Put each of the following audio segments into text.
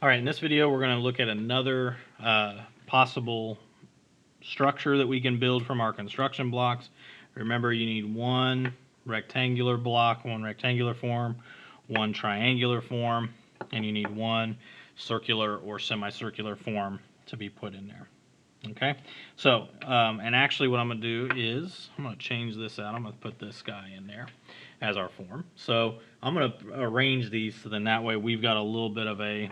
All right, in this video, we're going to look at another possible structure that we can build from our construction blocks. Remember, you need one rectangular block, one rectangular form, one triangular form, and you need one circular or semicircular form to be put in there. Okay, so, and actually what I'm going to do is, I'm going to change this out. I'm going to put this guy in there as our form. So I'm going to arrange these so then that way we've got a little bit of a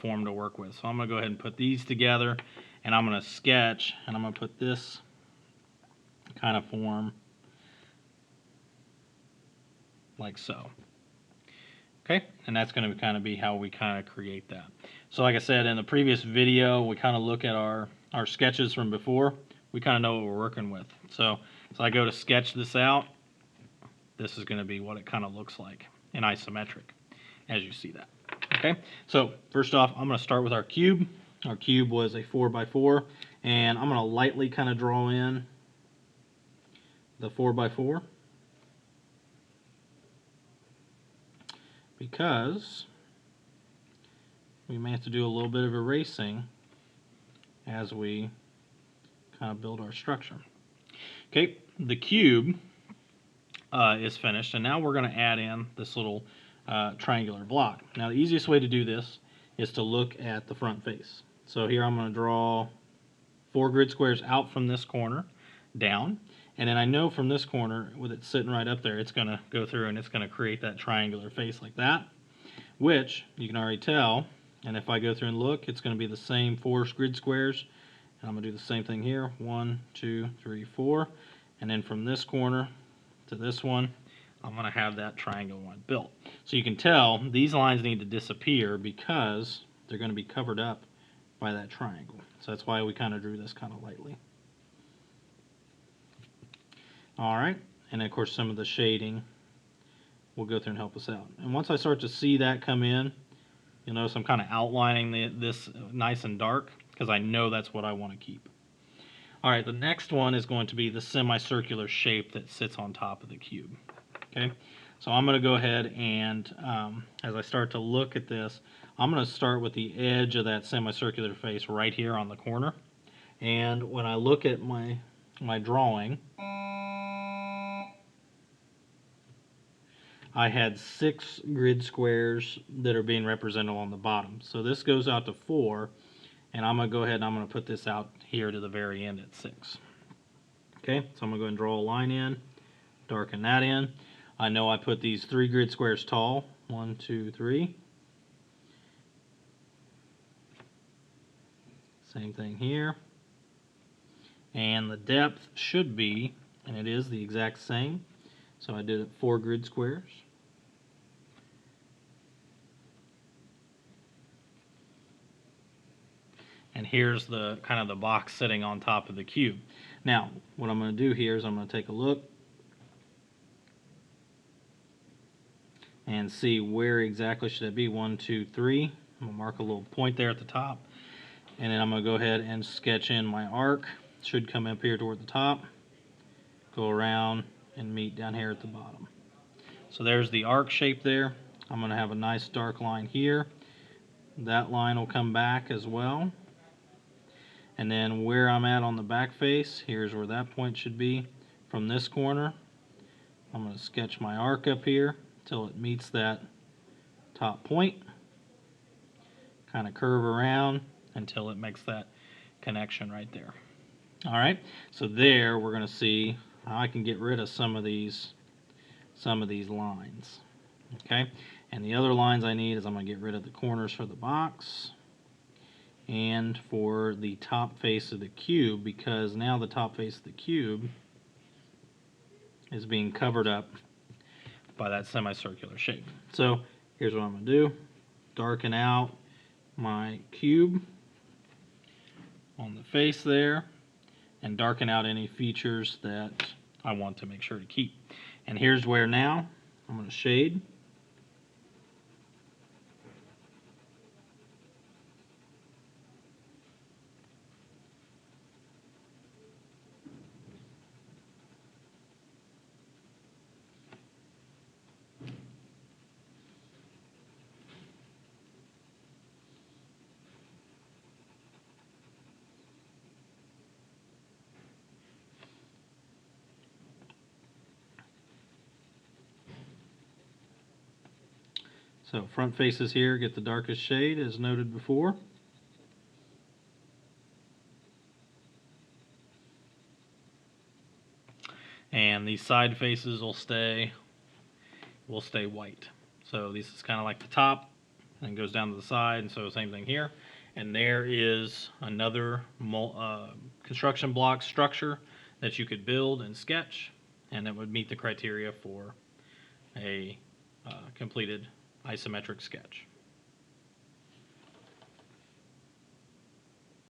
form to work with. So I'm going to go ahead and put these together, and I'm going to sketch, and I'm going to put this kind of form like so. Okay, and that's going to kind of be how we kind of create that. So like I said in the previous video, we kind of look at our sketches from before. We kind of know what we're working with. So I go to sketch this out. This is going to be what it kind of looks like in isometric, as you see that. Okay, so first off, I'm going to start with our cube. Our cube was a 4x4, and I'm going to lightly kind of draw in the 4x4 because we may have to do a little bit of erasing as we kind of build our structure. Okay, the cube is finished, and now we're going to add in this little triangular block. Now the easiest way to do this is to look at the front face. So here I'm going to draw 4 grid squares out from this corner down, and then I know from this corner with it sitting right up there, it's going to go through and it's going to create that triangular face like that, which you can already tell. And if I go through and look, it's going to be the same 4 grid squares, and I'm going to do the same thing here, 1, 2, 3, 4, and then from this corner to this one, I'm going to have that triangle one built. So you can tell these lines need to disappear because they're going to be covered up by that triangle. So that's why we kind of drew this kind of lightly. Alright, and of course some of the shading will go through and help us out. And once I start to see that come in, you'll notice I'm kind of outlining this nice and dark because I know that's what I want to keep. Alright, the next one is going to be the semicircular shape that sits on top of the cube. Okay, so I'm going to go ahead and as I start to look at this, I'm going to start with the edge of that semicircular face right here on the corner. And when I look at my drawing, I had 6 grid squares that are being represented on the bottom. So this goes out to 4, and I'm going to go ahead and I'm going to put this out here to the very end at 6. Okay, so I'm going to go ahead and draw a line in, darken that in. I know I put these 3 grid squares tall, 1, 2, 3. Same thing here. And the depth should be, and it is the exact same, so I did it 4 grid squares. And here's the kind of the box sitting on top of the cube. Now, what I'm going to do here is I'm going to take a look and see where exactly should it be. 1, 2, 3. I'm going to mark a little point there at the top, and then I'm going to go ahead and sketch in my arc. It should come up here toward the top, go around, and meet down here at the bottom. So there's the arc shape there. I'm going to have a nice dark line here. That line will come back as well. And then where I'm at on the back face, here's where that point should be. From this corner, I'm going to sketch my arc up here until it meets that top point. Kind of curve around until it makes that connection right there. Alright, so there we're going to see how I can get rid of some of these lines. Okay, and the other lines I need is I'm going to get rid of the corners for the box and for the top face of the cube, because now the top face of the cube is being covered up by that semicircular shape. So here's what I'm going to do. Darken out my cube on the face there and darken out any features that I want to make sure to keep. And here's where now I'm going to shade. So front faces here get the darkest shade as noted before. And these side faces will stay white. So this is kind of like the top and goes down to the side, and so same thing here. And there is another construction block structure that you could build and sketch, and that would meet the criteria for a completed isometric sketch.